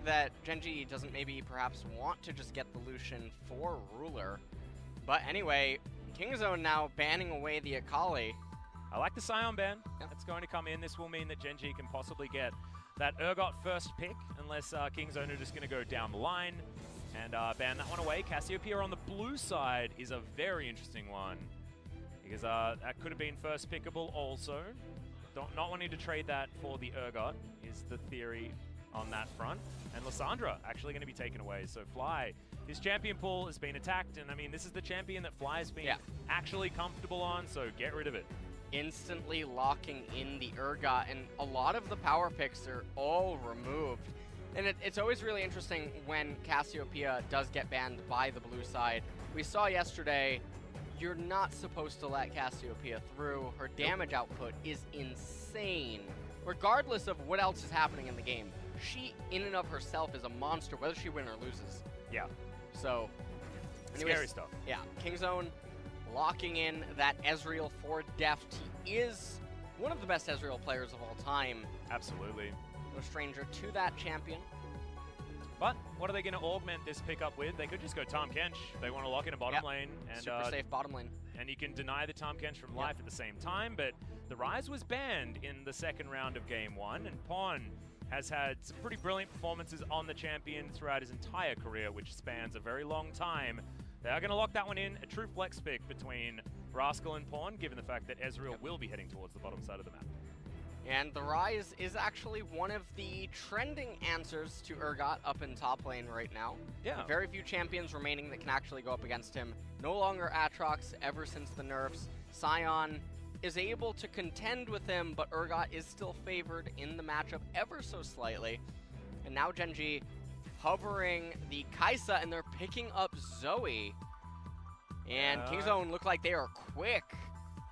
that Gen.G doesn't maybe perhaps want to just get the Lucian for Ruler. But anyway, Kingzone now banning away the Akali. I like the Sion ban. Yep. That's going to come in. This will mean that Gen.G can possibly get that Urgot first pick, unless Kingzone are just going to go down the line and ban that one away. Cassiopeia on the blue side is a very interesting one, because that could have been first pickable also. Not wanting to trade that for the Urgot is the theory on that front. And Lysandra actually going to be taken away. So Fly, his champion pool has been attacked, and I mean, this is the champion that Fly's been actually comfortable on, so get rid of it. Instantly locking in the Urgot, and a lot of the power picks are all removed. And it's always really interesting when Cassiopeia does get banned by the blue side. We saw yesterday, you're not supposed to let Cassiopeia through. Her damage output is insane. Regardless of what else is happening in the game, she in and of herself is a monster, whether she wins or loses. Yeah. So, anyways, scary stuff. Yeah, Kingzone locking in that Ezreal for Deft. He is one of the best Ezreal players of all time. Absolutely. No stranger to that champion. But what are they going to augment this pickup with? They could just go Tahm Kench. They want to lock in a bottom lane. And, super safe bottom lane. And you can deny the Tahm Kench from life at the same time, but the Ryze was banned in the second round of Game 1, and Pawn has had some pretty brilliant performances on the champion throughout his entire career, which spans a very long time. They are going to lock that one in, a true flex pick between Rascal and Pawn, given the fact that Ezreal will be heading towards the bottom side of the map. And the Ryze is actually one of the trending answers to Urgot up in top lane right now. Yeah. Very few champions remaining that can actually go up against him. No longer Aatrox ever since the nerfs. Sion is able to contend with him, but Urgot is still favored in the matchup ever so slightly. And now Gen.G hovering the Kai'Sa, and they're picking up Zoe. And Kingzone look like they are quick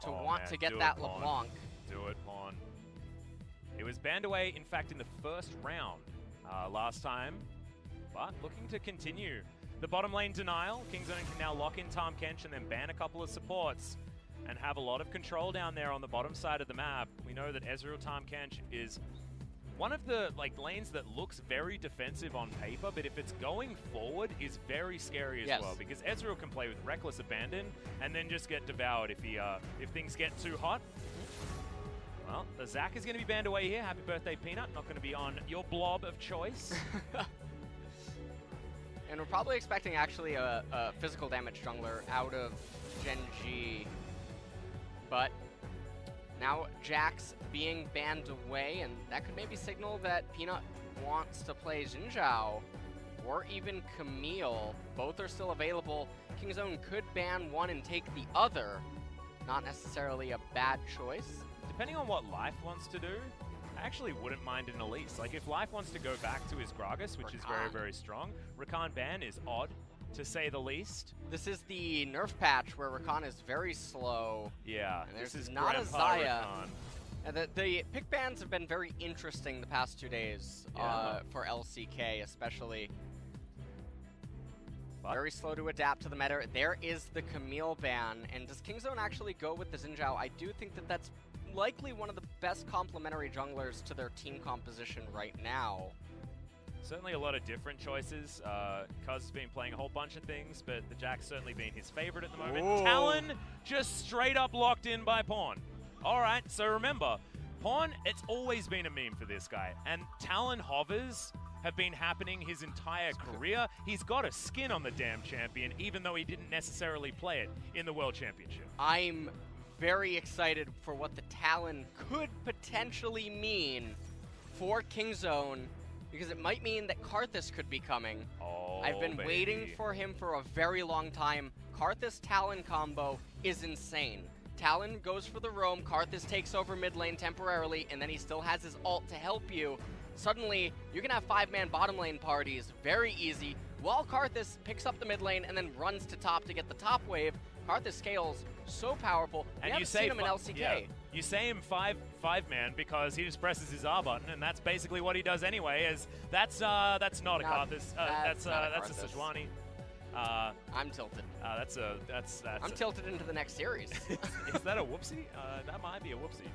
to want to get that LeBlanc. Do it, Pawn. It was banned away, in fact, in the first round last time, but looking to continue. The bottom lane denial, Kingzone can now lock in Tahm Kench and then ban a couple of supports and have a lot of control down there on the bottom side of the map. We know that Ezreal Tahm Kench is one of the lanes that looks very defensive on paper, but if it's going forward, is very scary as well, because Ezreal can play with reckless abandon and then just get devoured if things get too hot. Well, the Zac is going to be banned away here. Happy birthday, Peanut. Not going to be on your blob of choice. And we're probably expecting actually a physical damage jungler out of Gen.G. But now Jax being banned away, and that could maybe signal that Peanut wants to play Xin Zhao or even Camille. Both are still available. Kingzone could ban one and take the other. Not necessarily a bad choice. Depending on what Life wants to do, I actually wouldn't mind an Elise. Like, if Life wants to go back to his Gragas, which is very, very strong, Rakan ban is odd, to say the least. This is the nerf patch where Rakan is very slow. Yeah, and there's this is not a Grandpa Xayah. Rakan. And the pick bans have been very interesting the past 2 days for LCK, especially. But very slow to adapt to the meta. There is the Camille ban, and does Kingzone actually go with the Xin Zhao? I do think that that's likely one of the best complementary junglers to their team composition right now. Certainly a lot of different choices. Cuzz has been playing a whole bunch of things, but the Jack's certainly been his favorite at the moment. Ooh. Talon just straight up locked in by Pawn. All right, so remember, Pawn, it's always been a meme for this guy, and Talon hovers have been happening his entire career. He's got a skin on the damn champion, even though he didn't necessarily play it in the World Championship. I'm very excited for what the Talon could potentially mean for Kingzone, because it might mean that Karthus could be coming. Oh, I've been waiting for him for a very long time. Karthus-Talon combo is insane. Talon goes for the roam, Karthus takes over mid lane temporarily, and then he still has his ult to help you. Suddenly, you can have 5-man bottom lane parties very easy, while Karthus picks up the mid lane and then runs to top to get the top wave. Karthus scales so powerful. And you say him in LCK. Yeah, you say him five-man because he just presses his R button, and that's basically what he does anyway. As that's not a Karthus. That's a Sejuani. I'm tilted. I'm tilted into the next series. Is that a whoopsie? That might be a whoopsie.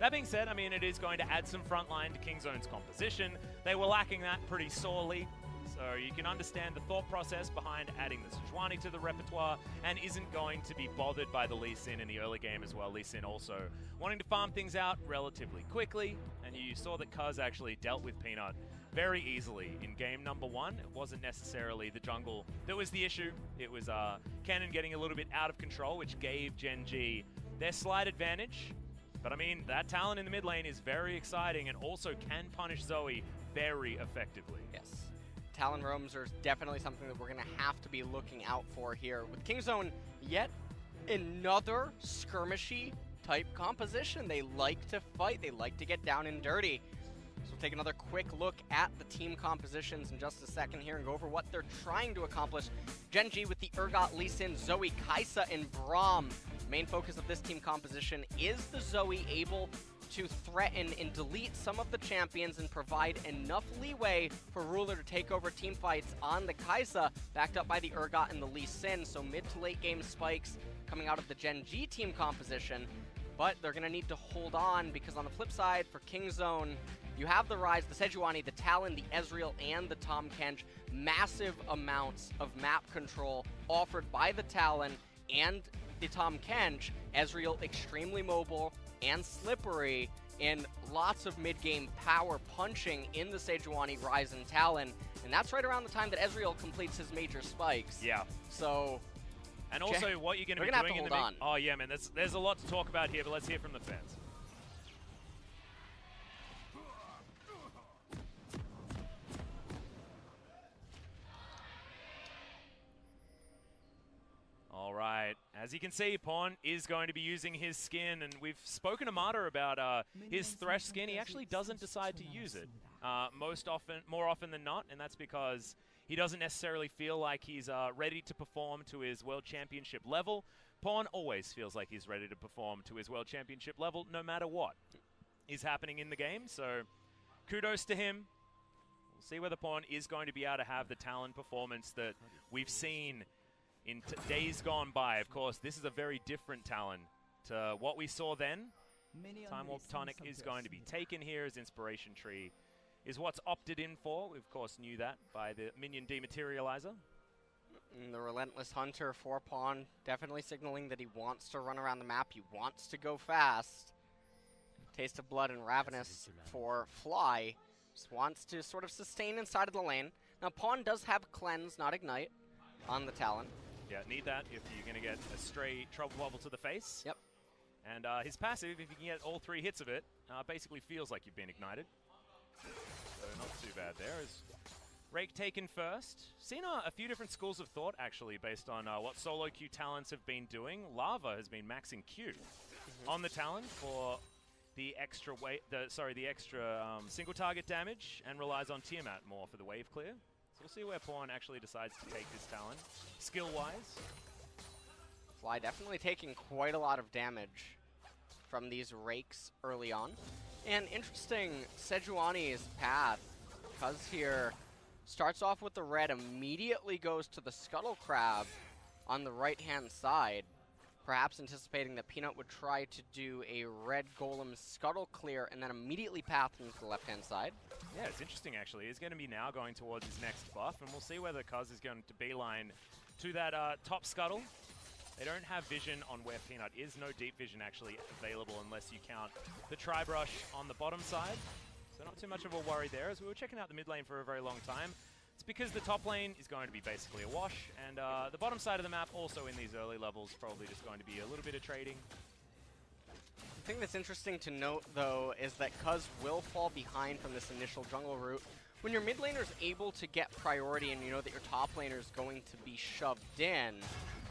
That being said, I mean, it is going to add some front line to Kingzone's composition. They were lacking that pretty sorely. So you can understand the thought process behind adding the Sejuani to the repertoire, and isn't going to be bothered by the Lee Sin in the early game as well. Lee Sin also wanting to farm things out relatively quickly, and you saw that Cuzz actually dealt with Peanut very easily in game number 1. It wasn't necessarily the jungle that was the issue. It was Cannon getting a little bit out of control, which gave Gen.G their slight advantage. But I mean, that talent in the mid lane is very exciting and also can punish Zoe very effectively. Yes. Talon roams are definitely something that we're going to have to be looking out for here. With Kingzone, yet another skirmishy type composition. They like to fight. They like to get down and dirty. So we'll take another quick look at the team compositions in just a second here and go over what they're trying to accomplish. Gen.G with the Urgot, Lee Sin, Zoe, Kai'Sa, and Braum. The main focus of this team composition is the Zoe able to threaten and delete some of the champions and provide enough leeway for Ruler to take over team fights on the Kai'Sa, backed up by the Urgot and the Lee Sin. So mid to late game spikes coming out of the Gen.G team composition, but they're going to need to hold on because on the flip side for Kingzone, you have the Rise, the Sejuani, the Talon, the Ezreal, and the Tahm Kench. Massive amounts of map control offered by the Talon and the Tahm Kench. Ezreal extremely mobile and slippery, and lots of mid-game power punching in the Sejuani, Rise, and Talon. And that's right around the time that Ezreal completes his major spikes. Yeah. So... And also what you're going to be doing in the mid... Oh yeah, man, there's a lot to talk about here, but let's hear from the fans. All right, as you can see, Pawn is going to be using his skin, and we've spoken to Mata about his Thresh skin. He actually doesn't decide to use it more often than not, and that's because he doesn't necessarily feel like he's ready to perform to his World Championship level. Pawn always feels like he's ready to perform to his World Championship level, no matter what is happening in the game. So kudos to him. We'll see whether Pawn is going to be able to have the Talon performance that we've seen in days gone by. Of course, this is a very different Talon to what we saw then. Time Warp Tonic is going to be taken here as Inspiration Tree is what's opted in for. We, of course, knew that by the minion dematerializer. And the Relentless Hunter for Pawn, definitely signaling that he wants to run around the map. He wants to go fast. Taste of Blood and Ravenous for Fly. Just wants to sort of sustain inside of the lane. Now, Pawn does have Cleanse, not Ignite, on the Talon. Yeah, need that if you're going to get a stray Trouble Bubble to the face. Yep. And his passive, if you can get all 3 hits of it, basically feels like you've been ignited. So not too bad there. Is Rake taken first? Seen a few different schools of thought, actually, based on what solo Q talents have been doing. Lava has been maxing Q on the Talon for the extra weight, the extra single target damage, and relies on Tiamat more for the wave clear. So we'll see where Pawn actually decides to take this Talon, skill-wise. Fly definitely taking quite a lot of damage from these rakes early on. And interesting, Sejuani's path. Cuzz here starts off with the red, immediately goes to the Scuttle Crab on the right-hand side. Perhaps anticipating that Peanut would try to do a red Golem Scuttle Clear and then immediately path into the left-hand side. Yeah, it's interesting actually. He's going to be now going towards his next buff, and we'll see whether Cuzz is going to beeline to that top Scuttle. They don't have vision on where Peanut is. No deep vision actually available unless you count the Tri-Brush on the bottom side. So not too much of a worry there, as we were checking out the mid lane for a very long time. It's because the top lane is going to be basically a wash, and the bottom side of the map also in these early levels probably just going to be a little bit of trading. The thing that's interesting to note, though, is that Cuzz will fall behind from this initial jungle route. When your mid laner is able to get priority and you know that your top laner is going to be shoved in,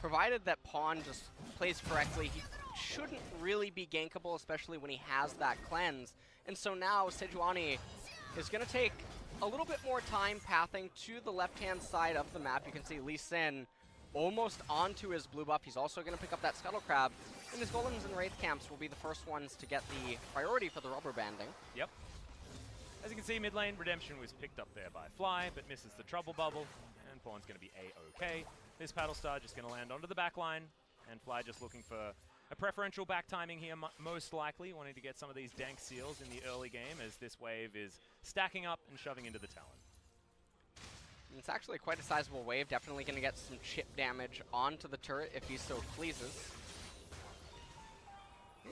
provided that Pawn just plays correctly, he shouldn't really be gankable, especially when he has that cleanse. And so now Sejuani is going to take a little bit more time pathing to the left-hand side of the map. You can see Lee Sin almost onto his blue buff. He's also going to pick up that Scuttle Crab. And his Golems and Wraith Camps will be the first ones to get the priority for the rubber banding. Yep. As you can see, mid lane, Redemption was picked up there by Fly, but misses the Trouble Bubble. And Pawn's going to be A-OK. This Paddle Star just going to land onto the back line. And Fly just looking for a preferential back timing here, most likely, wanting to get some of these dank seals in the early game as this wave is stacking up and shoving into the Talon. It's actually quite a sizable wave, definitely going to get some chip damage onto the turret if he so pleases.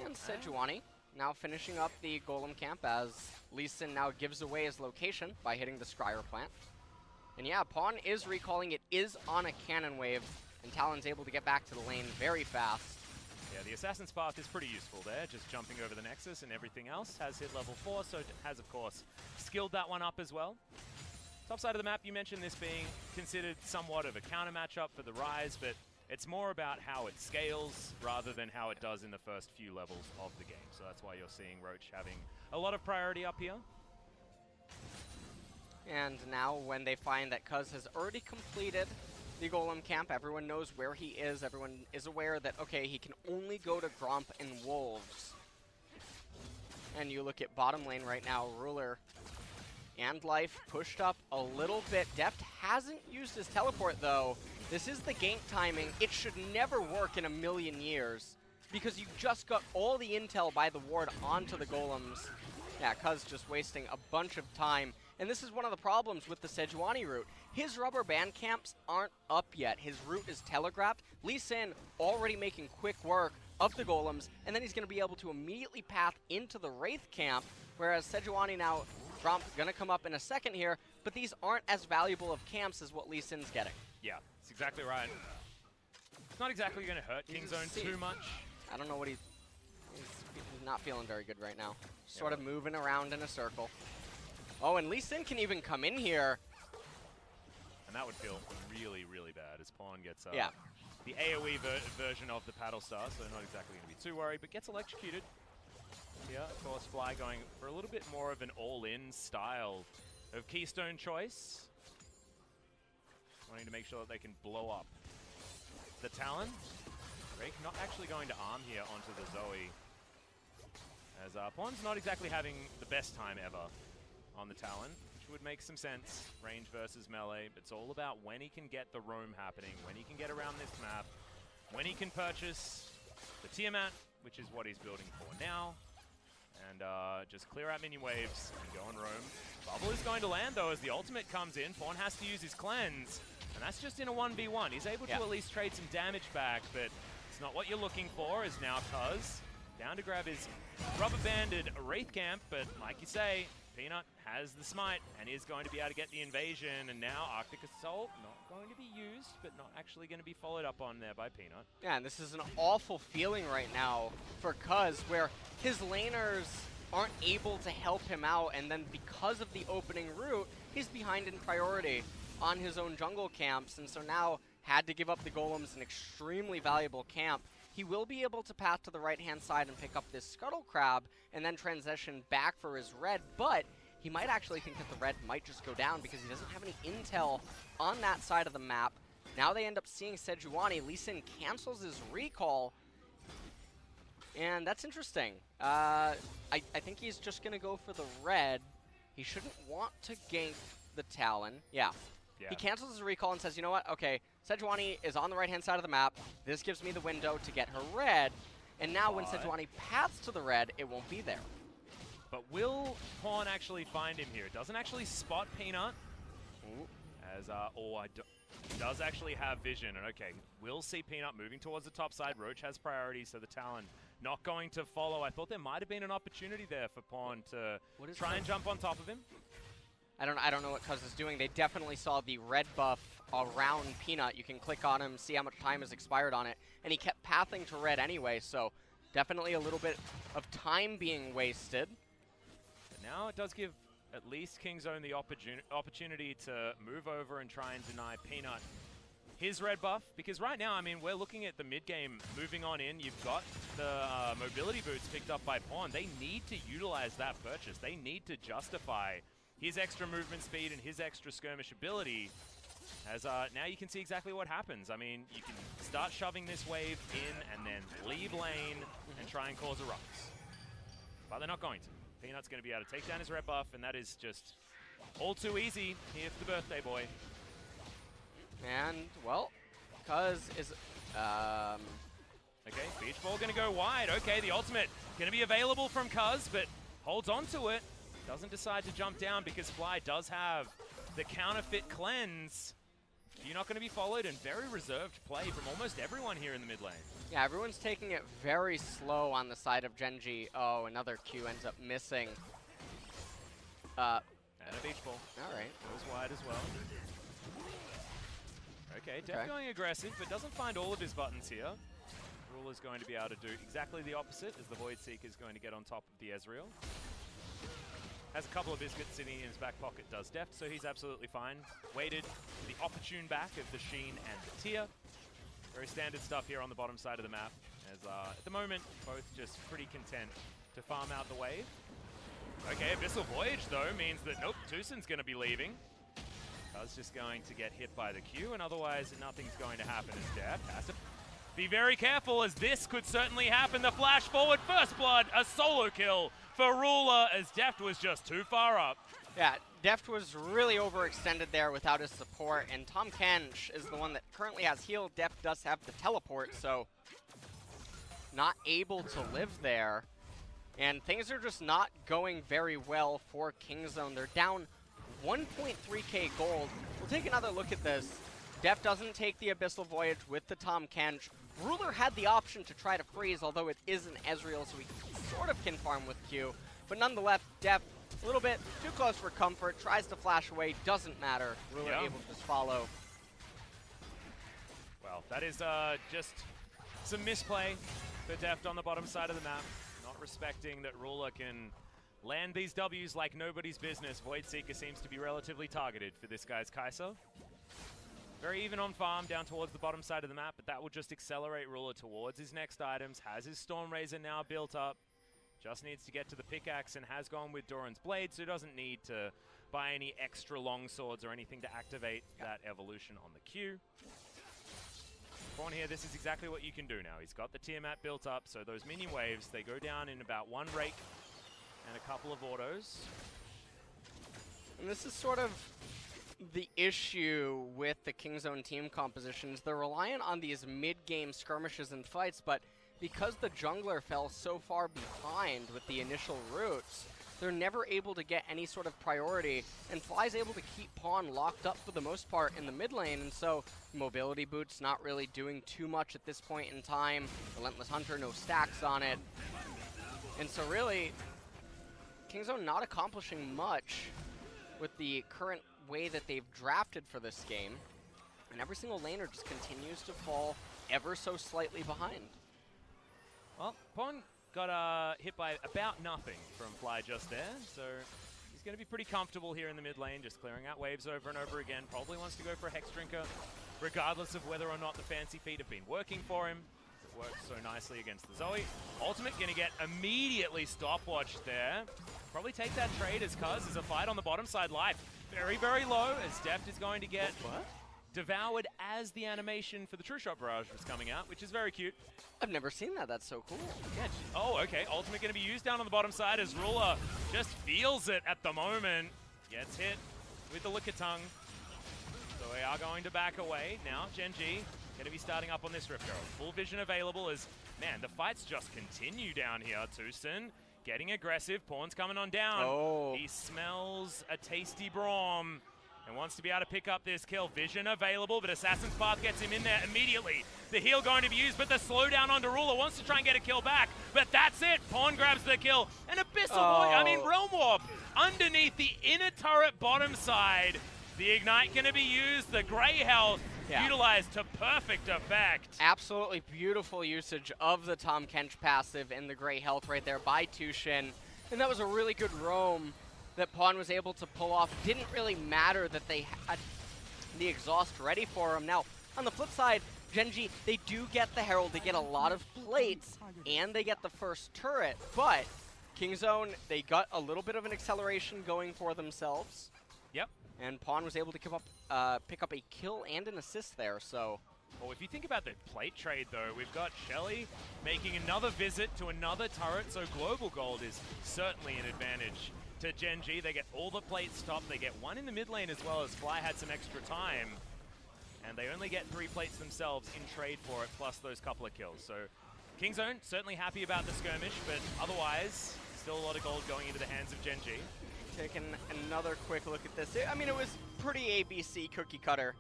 And Sejuani now finishing up the Golem camp as Lee Sin now gives away his location by hitting the Scryer plant. And yeah, Pawn is recalling, it is on a cannon wave, and Talon's able to get back to the lane very fast. Yeah, the Assassin's Path is pretty useful there, just jumping over the Nexus, and everything else has hit level 4, so it has, of course, skilled that one up as well. Top side of the map, you mentioned this being considered somewhat of a counter matchup for the Rise, but it's more about how it scales rather than how it does in the first few levels of the game. So that's why you're seeing Roach having a lot of priority up here. And now when they find that Cuzz has already completed the Golem camp, everyone knows where he is, everyone is aware that, okay, he can only go to Gromp and Wolves. And you look at bottom lane right now, Ruler and Life pushed up a little bit. Deft hasn't used his teleport though. This is the gank timing. It should never work in a million years because you just got all the intel by the ward onto the Golems. Yeah, Cuzz just wasting a bunch of time. And this is one of the problems with the Sejuani route. His rubber band camps aren't up yet. His route is telegraphed. Lee Sin already making quick work of the Golems, and then he's going to be able to immediately path into the Wraith camp, whereas Sejuani now, Gromp gonna come up in a second here, but these aren't as valuable of camps as what Lee Sin's getting. Yeah, that's exactly right. It's not exactly going to hurt Kingzone too much. I don't know what he's not feeling very good right now. Sort of moving around in a circle. Oh, and Lee Sin can even come in here. And that would feel really, really bad as Pawn gets yeah. the AoE version of the Paddle Star, so not exactly going to be too worried, but gets electrocuted. Yeah, of course, Fly going for a little bit more of an all-in style of Keystone choice. Wanting to make sure that they can blow up the Talon. Drake not actually going to arm here onto the Zoe. As Pawn's not exactly having the best time ever on the Talon, which would make some sense. Range versus melee. It's all about when he can get the roam happening, when he can get around this map, when he can purchase the Tiamat, which is what he's building for now. And just clear out minion waves and go on roam. Bubble is going to land though as the ultimate comes in. Pawn has to use his cleanse. And that's just in a 1v1. He's able to at least trade some damage back, but it's not what you're looking for, is now Cuzz. Down to grab his rubber-banded Wraith camp, but like you say, Peanut has the smite and is going to be able to get the invasion, and now Arctic Assault not going to be used, but not actually going to be followed up on there by Peanut. Yeah, and this is an awful feeling right now for Cuzz, where his laners aren't able to help him out, and then because of the opening route, he's behind in priority on his own jungle camps, and so now had to give up the Golems, an extremely valuable camp. He will be able to path to the right-hand side and pick up this Scuttle Crab and then transition back for his red, but he might actually think that the red might just go down because he doesn't have any intel on that side of the map. Now they end up seeing Sejuani. Lee Sin cancels his recall, and that's interesting. I think he's just going to go for the red. He shouldn't want to gank the Talon. Yeah. He cancels his recall and says, you know what, okay, Sejuani is on the right-hand side of the map. This gives me the window to get her red. And now when Sejuani paths to the red, it won't be there. But will Pawn actually find him here? Doesn't actually spot Peanut. Ooh. As, does actually have vision. And okay, we'll see Peanut moving towards the top side. Roach has priority, so the Talon not going to follow. I thought there might have been an opportunity there for Pawn to try and jump on top of him. I don't know what Cuzz is doing. They definitely saw the red buff around Peanut. You can click on him, see how much time has expired on it, and he kept pathing to red anyway, so definitely a little bit of time being wasted. But now it does give at least Kingzone the opportunity to move over and try and deny Peanut his red buff, because right now, I mean, we're looking at the mid-game moving on in. You've got the mobility boots picked up by Pawn. They need to utilize that purchase. They need to justify his extra movement speed and his extra skirmish ability, as now you can see exactly what happens. I mean, you can start shoving this wave in and then leave lane and try and cause a ruckus. But they're not going to. Peanut's going to be able to take down his red buff, and that is just all too easy here for the birthday boy. And, well, Cuzz is Okay, beach ball gonna go wide. Okay, the ultimate gonna be available from Cuzz, but holds on to it. Doesn't decide to jump down because Fly does have the counterfeit cleanse. You're not going to be followed, and very reserved play from almost everyone here in the mid lane. Yeah, everyone's taking it very slow on the side of Gen.G. Oh, another Q ends up missing. And a beach ball. All right. Goes wide as well. Okay, Deft going aggressive, but doesn't find all of his buttons here. Ruler's going to be able to do exactly the opposite, as the Void Seeker is going to get on top of the Ezreal. Has a couple of biscuits sitting in his back pocket, does Deft, so he's absolutely fine. Waited for the opportune back of the Sheen and the Tear. Very standard stuff here on the bottom side of the map, as at the moment, both just pretty content to farm out the wave. Okay, Abyssal Voyage, though, means that, nope, TusiN's going to be leaving. Cuzz just going to get hit by the Q, and otherwise nothing's going to happen as Deft has to be very careful, as this could certainly happen. The flash forward, first blood, a solo kill for Ruler, as Deft was just too far up. Yeah, Deft was really overextended there without his support, and Tahm Kench is the one that currently has heal. Deft does have the teleport, so not able to live there. And things are just not going very well for Kingzone. They're down 1.3k gold. We'll take another look at this. Deft doesn't take the Abyssal Voyage with the Tahm Kench. Ruler had the option to try to freeze, although it is an Ezreal, so he sort of can farm with Q. But nonetheless, Deft, a little bit too close for comfort, tries to flash away, doesn't matter. Ruler able to just follow. Well, that is just some misplay for Deft on the bottom side of the map. Not respecting that Ruler can land these Ws like nobody's business. Void Seeker seems to be relatively targeted for this guy's Kai'Sa. Very even on farm down towards the bottom side of the map, but that will just accelerate Ruler towards his next items. Has his Storm Razor now built up. Just needs to get to the pickaxe and has gone with Doran's Blade, so doesn't need to buy any extra long swords or anything to activate that evolution on the Q. Kwang here, this is exactly what you can do now. He's got the Tiamat built up, so those minion waves, they go down in about one rake and a couple of autos. And this is sort of the issue with the Kingzone team compositions. They're reliant on these mid-game skirmishes and fights, but because the jungler fell so far behind with the initial roots, they're never able to get any sort of priority, and Fly's able to keep Pawn locked up for the most part in the mid lane, and so mobility boot's not really doing too much at this point in time. Relentless Hunter, no stacks on it. And so really, Kingzone not accomplishing much with the current way that they've drafted for this game, and every single laner just continues to fall ever so slightly behind. Well, Pawn got hit by about nothing from Fly just there, so he's going to be pretty comfortable here in the mid lane, just clearing out waves over and over again. Probably wants to go for a Hex Drinker, regardless of whether or not the fancy feet have been working for him. It works so nicely against the Zoe. Ultimate going to get immediately stopwatched there. Probably take that trade as Cuzz is a fight on the bottom side live. Very, very low, as Deft is going to get devoured as the animation for the True Shot Barrage was coming out, which is very cute. I've never seen that. That's so cool. Yeah. Oh, okay. Ultimate going to be used down on the bottom side as Ruler just feels it at the moment. Gets hit with the Lickitung. So we are going to back away. Now, Gen.G going to be starting up on this Rift Herald. Full vision available as, man, the fights just continue down here. TusiN getting aggressive. Pawn's coming on down. Oh. He smells a tasty Braum and wants to be able to pick up this kill. Vision available, but Assassin's Path gets him in there immediately. The heal going to be used, but the slowdown onto Ruler wants to try and get a kill back, but that's it. Pawn grabs the kill, and Abyssal Realm Warp underneath the inner turret bottom side. The Ignite going to be used, the Grey Health utilized to perfect effect. Absolutely beautiful usage of the Tahm Kench passive and the Grey Health right there by TusiN, and that was a really good roam that Pawn was able to pull off. Didn't really matter that they had the exhaust ready for him. Now, on the flip side, Gen.G, they do get the Herald, they get a lot of plates, and they get the first turret, but Kingzone, they got a little bit of an acceleration going for themselves. Yep. And Pawn was able to pick up a kill and an assist there, so. Well, if you think about the plate trade, though, we've got Shelly making another visit to another turret, so global gold is certainly an advantage to Gen.G. They get all the plates stopped. They get one in the mid lane as well, as Fly had some extra time. And they only get 3 plates themselves in trade for it, plus those couple of kills. So KingZone certainly happy about the skirmish, but otherwise, still a lot of gold going into the hands of Gen.G. Taking another quick look at this. I mean, it was pretty ABC cookie cutter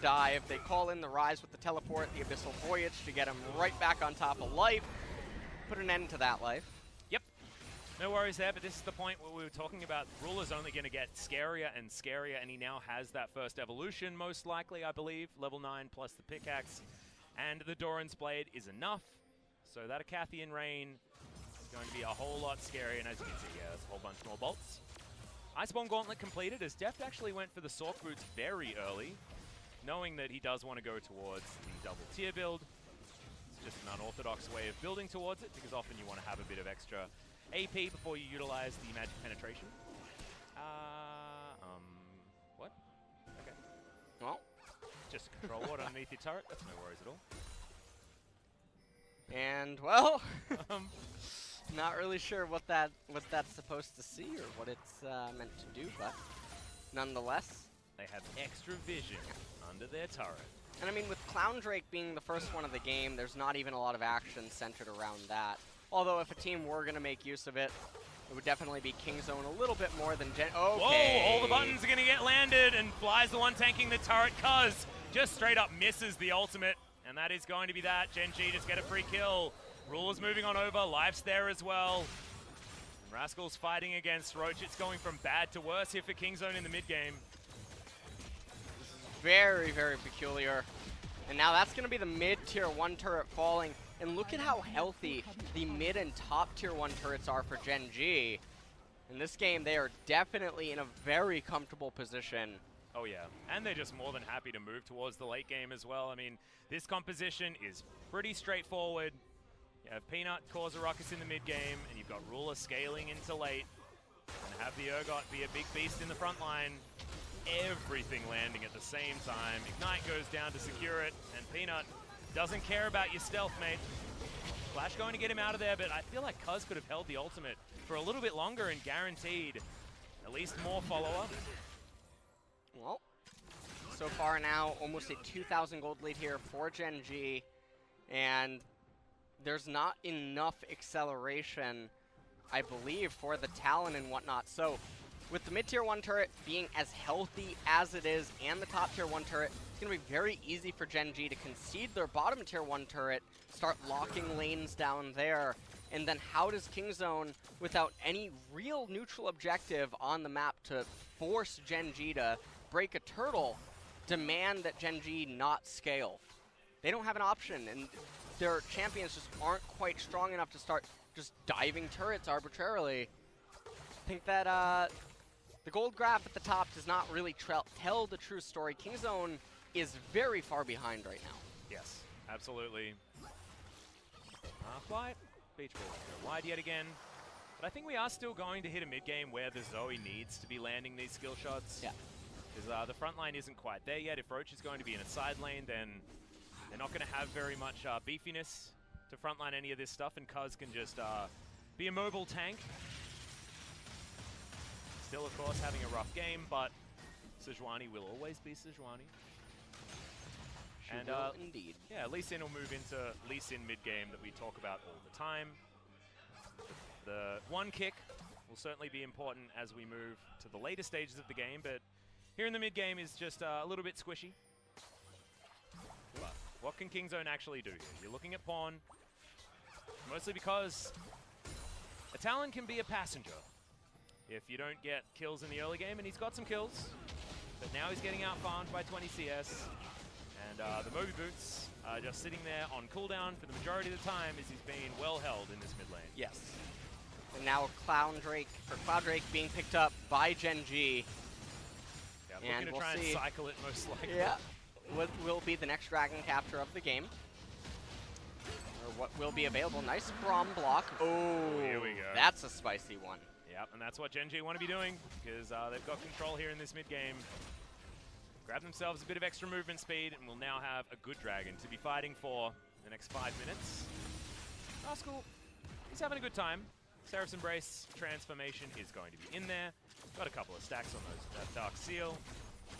dive. They call in the Rise with the teleport, the Abyssal Voyage to get him right back on top of life. Put an end to that life. Yep. No worries there, but this is the point where we were talking about Ruler's only going to get scarier and scarier, and he now has that first evolution, most likely, I believe. Level 9 plus the pickaxe. And the Doran's Blade is enough. So that Acathian Rain is going to be a whole lot scarier, and as you can see, yeah, there's a whole bunch more bolts. Iceborne Gauntlet completed, as Deft actually went for the Sork Boots very early, knowing that he does want to go towards the double tier build. It's just an unorthodox way of building towards it, because often you want to have a bit of extra AP before you utilize the magic penetration. What? Okay. Well, just a control ward underneath your turret, that's no worries at all. And, well, not really sure what that's supposed to see or what it's meant to do, but nonetheless. They have extra vision under their turret. And I mean, with Clown Drake being the first one of the game, there's not even a lot of action centered around that. Although if a team were going to make use of it, it would definitely be KingZone a little bit more than Okay. Whoa, all the buttons are going to get landed, and Fly's the one tanking the turret. Cuzz just straight up misses the ultimate. And that is going to be that. Gen.G just get a free kill. Ruler's moving on over. Life's there as well. And Rascal's fighting against Roach. It's going from bad to worse here for KingZone in the mid-game. Very, very peculiar. And now that's going to be the mid-tier 1 turret falling. And look at how healthy the mid and top tier 1 turrets are for Gen.G. In this game, they are definitely in a very comfortable position. Oh yeah, and they're just more than happy to move towards the late game as well. I mean, this composition is pretty straightforward. You have Peanut cause a ruckus in the mid game, and you've got Ruler scaling into late, and have the Urgot be a big beast in the front line. Everything landing at the same time. Ignite goes down to secure it, and Peanut doesn't care about your stealth, mate. Flash going to get him out of there, but I feel like Cuzz could have held the ultimate for a little bit longer and guaranteed at least more follow-up. Well, so far now, almost a 2,000 gold lead here for Gen.G, and there's not enough acceleration, I believe, for the Talon and whatnot. So, with the mid-tier 1 turret being as healthy as it is, and the top-tier 1 turret, it's going to be very easy for Gen.G to concede their bottom-tier 1 turret, start locking lanes down there, and then how does KingZone, without any real neutral objective on the map to force Gen.G to break a turtle, demand that Gen.G not scale? They don't have an option, and their champions just aren't quite strong enough to start just diving turrets arbitrarily. I think that the gold graph at the top does not really tell the true story. KingZone is very far behind right now. Yes, absolutely. Fly, beach ball, go wide yet again. But I think we are still going to hit a mid-game where the Zoe needs to be landing these skill shots. Yeah. Because the front line isn't quite there yet. If Roach is going to be in a side lane, then they're not going to have very much beefiness to frontline any of this stuff, and Cuzz can just be a mobile tank. Still, of course, having a rough game, but Sejuani will always be Sejuani. She will indeed. Yeah, Lee Sin will move into Lee Sin mid-game that we talk about all the time. The one kick will certainly be important as we move to the later stages of the game, but here in the mid-game is just a little bit squishy. But what can KingZone actually do here? You're looking at Pawn, mostly because a Talon can be a passenger if you don't get kills in the early game, and he's got some kills, but now he's getting out-farmed by 20 CS, and the Moby Boots are just sitting there on cooldown for the majority of the time as he's being well held in this mid lane. Yes. And now Cloud Drake being picked up by Gen.G. Yeah, looking to try and cycle it most likely. Yeah, what will be the next dragon capture of the game. Or what will be available. Nice Braum block. Oh, here we go. That's a spicy one. Yep, and that's what Gen.G want to be doing, because they've got control here in this mid-game. Grab themselves a bit of extra movement speed, and will now have a good dragon to be fighting for the next 5 minutes. Rascal, he's having a good time. Seraph's Embrace transformation is going to be in there. Got a couple of stacks on that Dark Seal.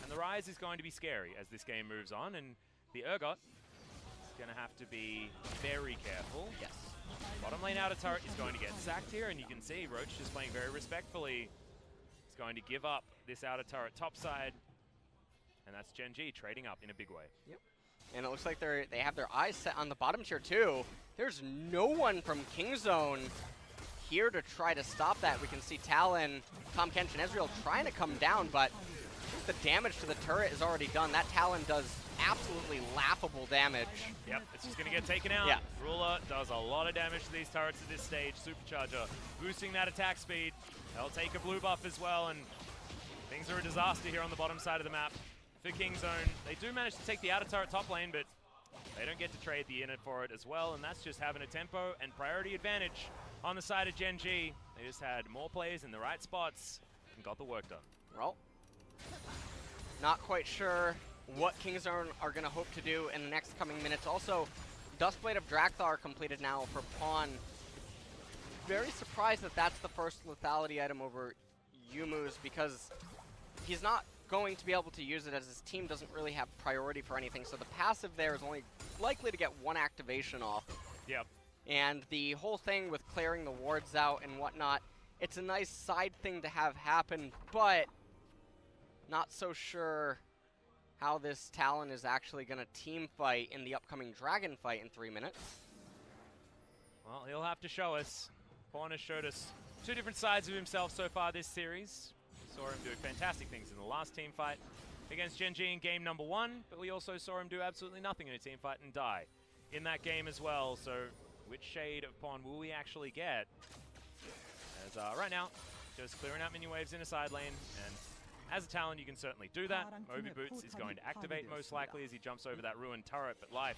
And the Rise is going to be scary as this game moves on, and the Urgot Gonna have to be very careful. Yes. Bottom lane outer turret is going to get sacked here, and you can see Roach just playing very respectfully. He's going to give up this outer turret topside, and that's Gen.G trading up in a big way. Yep. And it looks like they have their eyes set on the bottom tier too. There's no one from Kingzone here to try to stop that. We can see Talon, Tahm Kench, and Ezreal trying to come down, but the damage to the turret is already done. That Talon does absolutely laughable damage. Yep, it's just going to get taken out. Yeah. Ruler does a lot of damage to these turrets at this stage. Supercharger boosting that attack speed. They'll take a blue buff as well, and things are a disaster here on the bottom side of the map for Kingzone. They do manage to take the outer turret top lane, but they don't get to trade the inner for it as well, and that's just having a tempo and priority advantage on the side of Gen.G. They just had more players in the right spots and got the work done. Well, not quite sure what Kingzone are going to hope to do in the next coming minutes. Also, Duskblade of Drakthar completed now for Pawn. Very surprised that that's the first lethality item over Yumu's, because he's not going to be able to use it as his team doesn't really have priority for anything. So the passive there is only likely to get one activation off. Yep. And the whole thing with clearing the wards out and whatnot, it's a nice side thing to have happen, but not so sure how this Talon is actually going to team fight in the upcoming Dragon fight in 3 minutes. Well, he'll have to show us. Pawn has showed us two different sides of himself so far this series. We saw him do fantastic things in the last team fight against Gen.G in game number 1, but we also saw him do absolutely nothing in a team fight and die in that game as well. So which shade of Pawn will we actually get? As right now, just clearing out minion waves in a side lane, and as a Talon, you can certainly do that. Moby Boots is going to activate most likely as he jumps over that ruined turret, but life.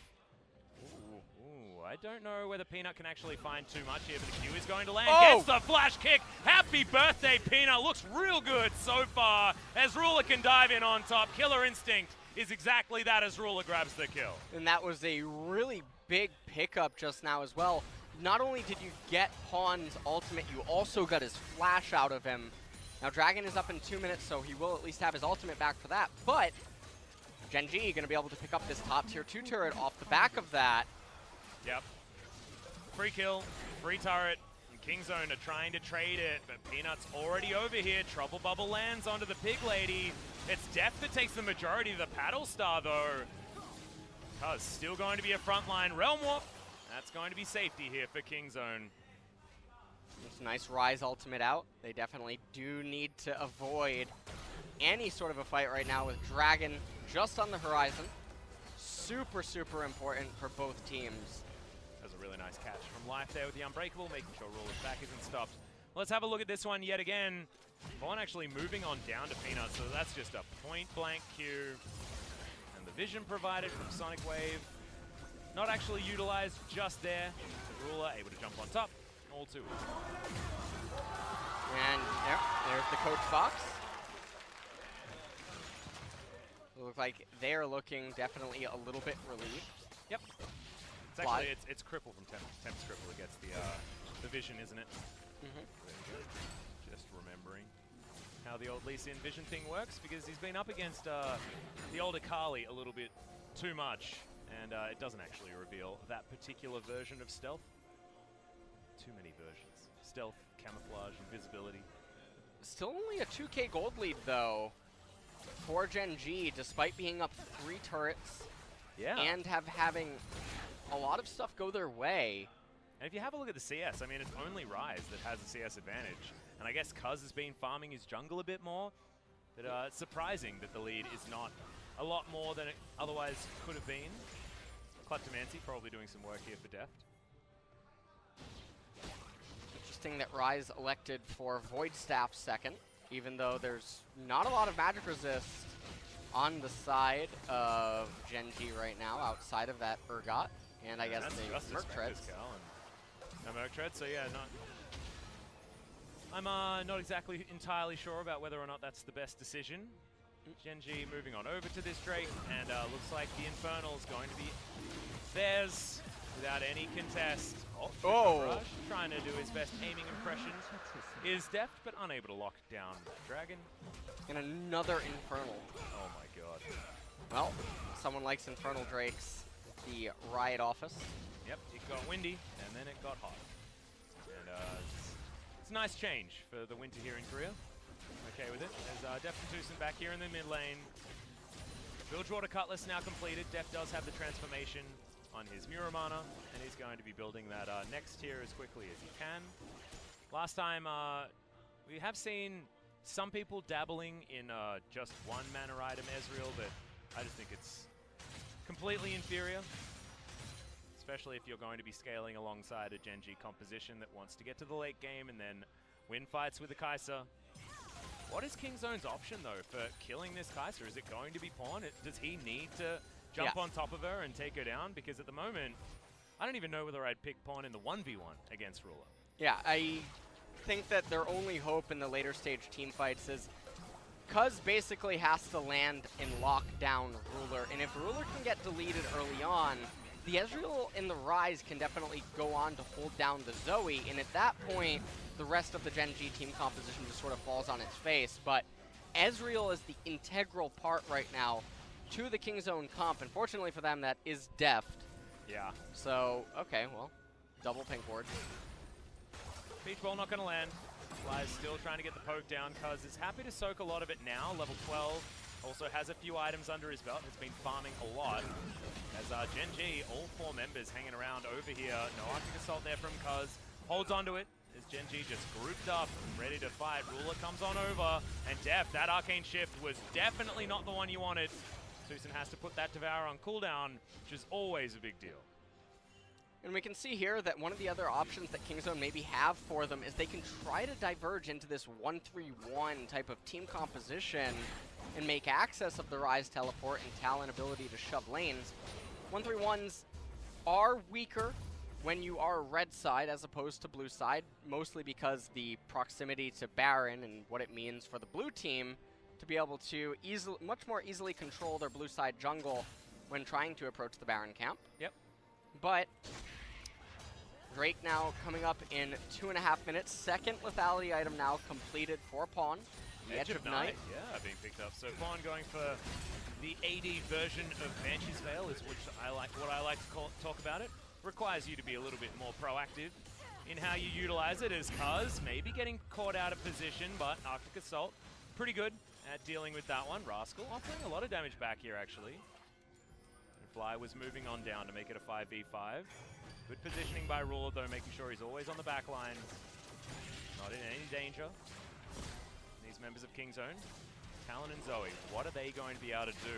Ooh, I don't know whether Peanut can actually find too much here, but the Q is going to land. Oh! Gets the flash kick. Happy birthday, Peanut. Looks real good so far as Ruler can dive in on top. Killer Instinct is exactly that as Ruler grabs the kill. And that was a really big pickup just now as well. Not only did you get Pawn's ultimate, you also got his flash out of him. Now Dragon is up in 2 minutes, so he will at least have his ultimate back for that, but Gen.G going to be able to pick up this top tier 2 turret off the back of that. Yep. Free kill, free turret, and Kingzone are trying to trade it, but Peanut's already over here. Trouble Bubble lands onto the Pig Lady. It's Deft that takes the majority of the Paddle Star though. Cuzz still going to be a frontline Realm Warp. That's going to be safety here for Kingzone. It's a nice Rise ultimate out. They definitely do need to avoid any sort of a fight right now with Dragon just on the horizon. Super, super important for both teams. That was a really nice catch from Life there with the Unbreakable, making sure Ruler's back isn't stopped. Let's have a look at this one yet again. Vaughn actually moving on down to Peanut, so that's just a point-blank Q. And the vision provided from Sonic Wave, not actually utilized just there. Ruler able to jump on top. All too easy. And there's the Coach Fox. Look like they're looking definitely a little bit relieved. Yep. It's actually it's Cripple from Tempest Cripple that gets the vision, isn't it? Just remembering how the old Lee Sin vision thing works, because he's been up against the old Akali a little bit too much, and it doesn't actually reveal that particular version of stealth. Too many versions. Stealth, camouflage, invisibility. Still only a 2K gold lead though for Gen.G, despite being up 3 turrets and having a lot of stuff go their way. And if you have a look at the CS, I mean, it's only Rise that has a CS advantage. And I guess Cuzz has been farming his jungle a bit more. But it's surprising that the lead is not a lot more than it otherwise could have been. Kleptomancy probably doing some work here for Deft. Interesting that Rise elected for Void Staff second, even though there's not a lot of magic resist on the side of Gen.G right now, outside of that Urgot, and I guess the Merc Treads. No Merc Treads, so yeah, I'm not exactly entirely sure about whether or not that's the best decision. Gen.G moving on over to this Drake, and looks like the Infernal's going to be theirs without any contest. Rush, trying to do his best aiming impression is Deft, but unable to lock down that Dragon. And another Infernal. Oh my god. Well, someone likes Infernal Drakes. the Riot office. Yep, it got windy, and then it got hot. And it's a nice change for the winter here in Korea. Okay with it. There's Deft and TusiN back here in the mid lane. Bilgewater Cutlass now completed. Deft does have the transformation on his Muramana, and he's going to be building that next tier as quickly as he can. Last time, we have seen some people dabbling in just one mana item Ezreal, but I just think it's completely inferior. Especially if you're going to be scaling alongside a Gen.G composition that wants to get to the late game and then win fights with the Kai'Sa. What is Kingzone's option, though, for killing this Kai'Sa? Is it going to be Pawn? Does he need to jump on top of her and take her down? Because at the moment, I don't even know whether I'd pick Pawn in the 1v1 against Ruler. Yeah, I think that their only hope in the later stage team fights is Cuzz basically has to land and lock down Ruler, and if Ruler can get deleted early on, the Ezreal in the Rise can definitely go on to hold down the Zoe, and at that point, the rest of the Gen.G team composition just sort of falls on its face. But Ezreal is the integral part right now to the Kingzone comp. Unfortunately for them, that is Deft. Yeah. So, okay, well, double pink ward. Beach Ball not going to land. Fly's still trying to get the poke down. Cuzz is happy to soak a lot of it now, level 12. Also has a few items under his belt. Has been farming a lot. As Gen.G, all 4 members hanging around over here. No Arctic Assault there from Cuzz. Holds onto it. As Gen.G just grouped up, ready to fight. Ruler comes on over. And Deft, that Arcane Shift was definitely not the one you wanted. TusiN has to put that Devour on cooldown, which is always a big deal. And we can see here that one of the other options that Kingzone maybe have for them is they can try to diverge into this 1-3-1 type of team composition and make access of the Rise teleport and Talon ability to shove lanes. 1-3-1s are weaker when you are red side as opposed to blue side, mostly because the proximity to Baron and what it means for the blue team to be able to much more easily control their blue side jungle when trying to approach the Baron camp. Yep. But Drake now coming up in 2.5 minutes. Second lethality item now completed for Pawn. The Edge of Night. Yeah, being picked up. So Pawn going for the AD version of Banshee's Veil is what I like to talk about it. Requires you to be a little bit more proactive in how you utilize it, as Cuzz maybe getting caught out of position, but Arctic Assault pretty good at dealing with that one. Rascal offering a lot of damage back here, actually. And Fly was moving on down to make it a 5v5. Good positioning by Ruler, though, making sure he's always on the back line. Not in any danger. These members of Kingzone, Talon and Zoe, what are they going to be able to do?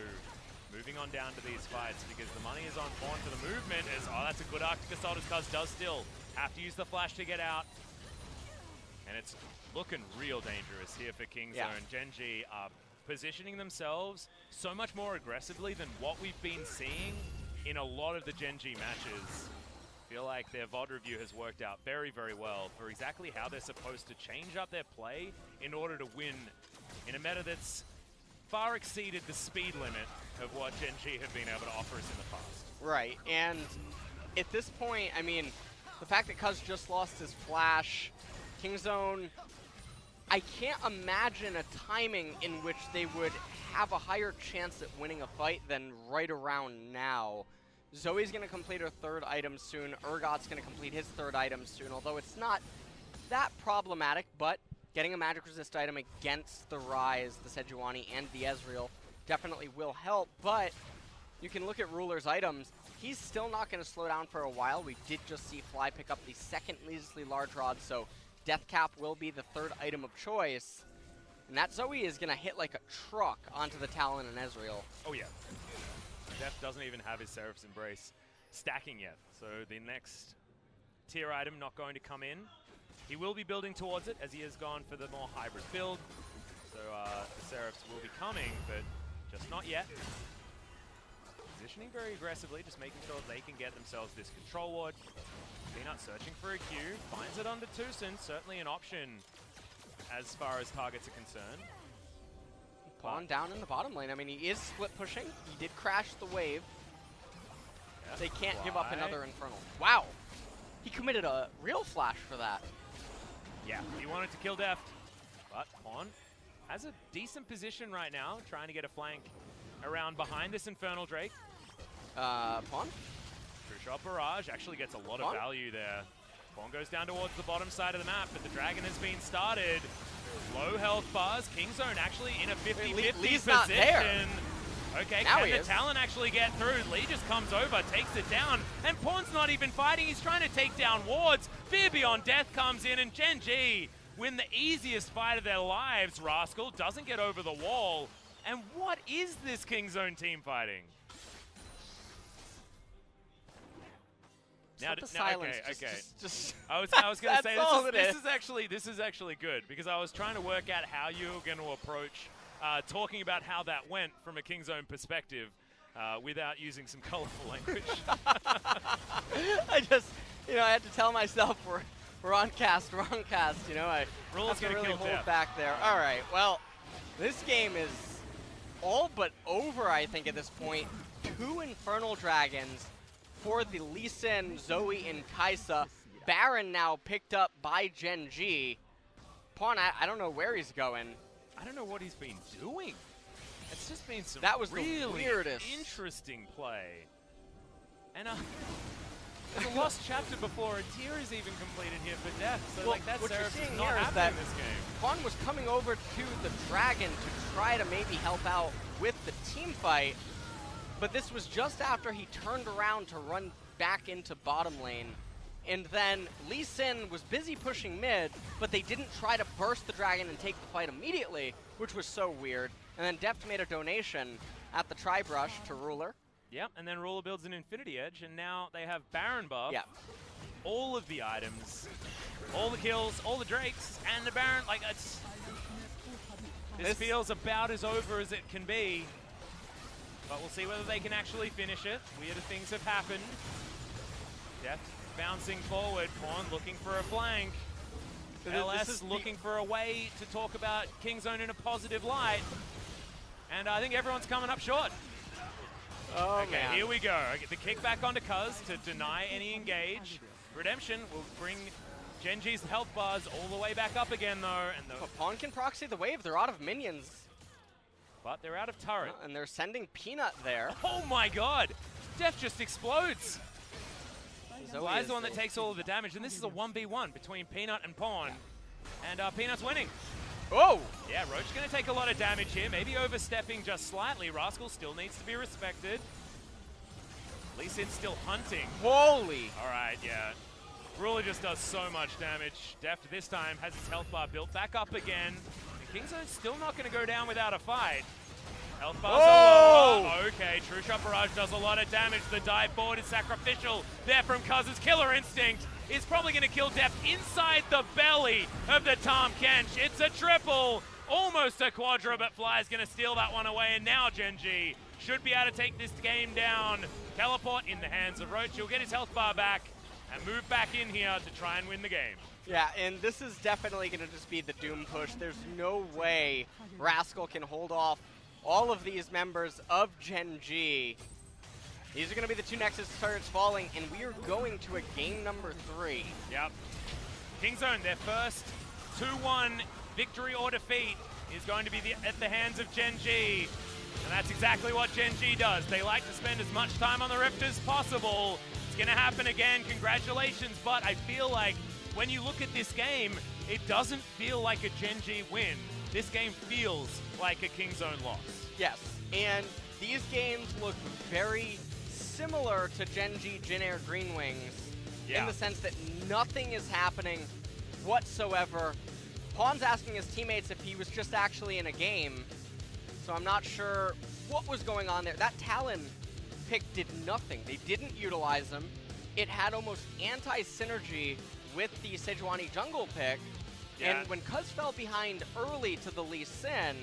Moving on down to these fights, because the money is on Pawn for the movement. Oh, that's a good Arctic Assault, as Cuzz does still have to use the flash to get out. And it's looking real dangerous here for Kingzone. Yeah. Gen.G are positioning themselves so much more aggressively than what we've been seeing in a lot of the Gen.G matches. I feel like their VOD review has worked out very, very well for exactly how they're supposed to change up their play in order to win in a meta that's far exceeded the speed limit of what Gen.G have been able to offer us in the past. Right, and at this point, I mean, the fact that Cuzz just lost his flash, Kingzone, I can't imagine a timing in which they would have a higher chance at winning a fight than right around now. Zoe's going to complete her 3rd item soon. Urgot's going to complete his 3rd item soon, although it's not that problematic, but getting a magic resist item against the Rise, the Sejuani, and the Ezreal definitely will help, but you can look at Ruler's items. He's still not going to slow down for a while. We did just see Fly pick up the 2nd Measly Large Rod, so Death Cap will be the 3rd item of choice. And that Zoe is going to hit like a truck onto the Talon and Ezreal. Oh yeah. Deft doesn't even have his Seraph's Embrace stacking yet, so the next tier item not going to come in. He will be building towards it, as he has gone for the more hybrid build. So the Seraphs will be coming, but just not yet. Positioning very aggressively, just making sure they can get themselves this control ward. Peanut searching for a Q, finds it under TusiN, certainly an option as far as targets are concerned. Pawn down in the bottom lane. I mean, he is split pushing. He did crash the wave. Yep. They can't give up another Infernal. Wow. He committed a real flash for that. Yeah, he wanted to kill Deft, but Pawn has a decent position right now, trying to get a flank around behind this Infernal Drake. Pawn? True Shot Barrage actually gets a lot of value there. Kwang goes down towards the bottom side of the map, but the Dragon has been started. Low health bars. Kingzone actually in a 50-50 position. Not there. Okay, now can the Talon actually get through? Lee just comes over, takes it down, and Pawn's not even fighting. He's trying to take down wards. Fear Beyond Death comes in, and Gen.G win the easiest fight of their lives. Rascal doesn't get over the wall. And what is this Kingzone team fighting? Now, silence. Okay. Just I was going to say this is actually good, because I was trying to work out how you were going to approach talking about how that went from a Kingzone perspective without using some colorful language. I just, I had to tell myself we're on cast, I Rule's have to really hold Deft. back there. All right, well, this game is all but over, I think, at this point. 2 Infernal Dragons for the Lee Sin, Zoe, and Kaisa. Baron now picked up by Gen.G. Pawn, I don't know where he's going. I don't know what he's been doing. It's just been some that was really the weirdest. Interesting play. And there's a lost chapter before a tier is even completed here for Deft. So well, like that's what you're seeing not here is happening that in this game. Pawn was coming over to the Dragon to try to maybe help out with the team fight, but this was just after he turned around to run back into bottom lane. And then Lee Sin was busy pushing mid, but they didn't try to burst the Dragon and take the fight immediately, which was so weird. And then Deft made a donation at the Tri-Brush to Ruler. Yep, and then Ruler builds an Infinity Edge, and now they have Baron buff. Yeah. All of the items, all the kills, all the Drakes, and the Baron. Like, this feels about as over as it can be. But we'll see whether they can actually finish it. Weirder things have happened. Deft bouncing forward, Pawn looking for a flank. LS looking for a way to talk about Kingzone in a positive light. And I think everyone's coming up short. Oh, okay, man. Here we go. The kickback onto Cuzz to deny any engage. Redemption will bring Gen.G's health bars all the way back up again, though. And Pawn can proxy the wave. They're out of minions. But they're out of turret. And they're sending Peanut there. Oh my god! Deft just explodes! Zoe is the one that takes all of the damage, and this is a 1v1 between Peanut and Pawn. And Peanut's winning. Oh! Yeah, Roach going to take a lot of damage here, maybe overstepping just slightly. Rascal still needs to be respected. Lee Sin's still hunting. Holy! Alright, yeah. Ruler just does so much damage. Deft this time has his health bar built back up again. And Kingzone's still not going to go down without a fight. Health bars are lower. Okay, True Shot Barrage does a lot of damage. The dive forward is sacrificial there from Cuzz's Killer Instinct. Is probably going to kill Deft inside the belly of the Tahm Kench. It's a triple, almost a quadra, but Fly's going to steal that one away. And now Gen.G should be able to take this game down. Teleport in the hands of Roach. He'll get his health bar back and move back in here to try and win the game. Yeah, and this is definitely going to just be the Doom push. There's no way Rascal can hold off all of these members of Gen.G. These are going to be the 2 Nexus turrets falling, and we are going to a game number 3. Yep. Kingzone, their first 2-1 victory or defeat is going to be at the hands of Gen.G. And that's exactly what Gen.G does. They like to spend as much time on the Rift as possible. It's going to happen again. Congratulations. But I feel like when you look at this game, it doesn't feel like a Gen.G win. This game feels like a Kingzone loss. Yes, and these games look very similar to Gen.G Jin Air Green Wings in the sense that nothing is happening whatsoever. Pawn's asking his teammates if he was just actually in a game, so I'm not sure what was going on there. That Talon pick did nothing. They didn't utilize him. It had almost anti-synergy with the Sejuani jungle pick. Yeah. And when Cuzz fell behind early to the Lee Sin,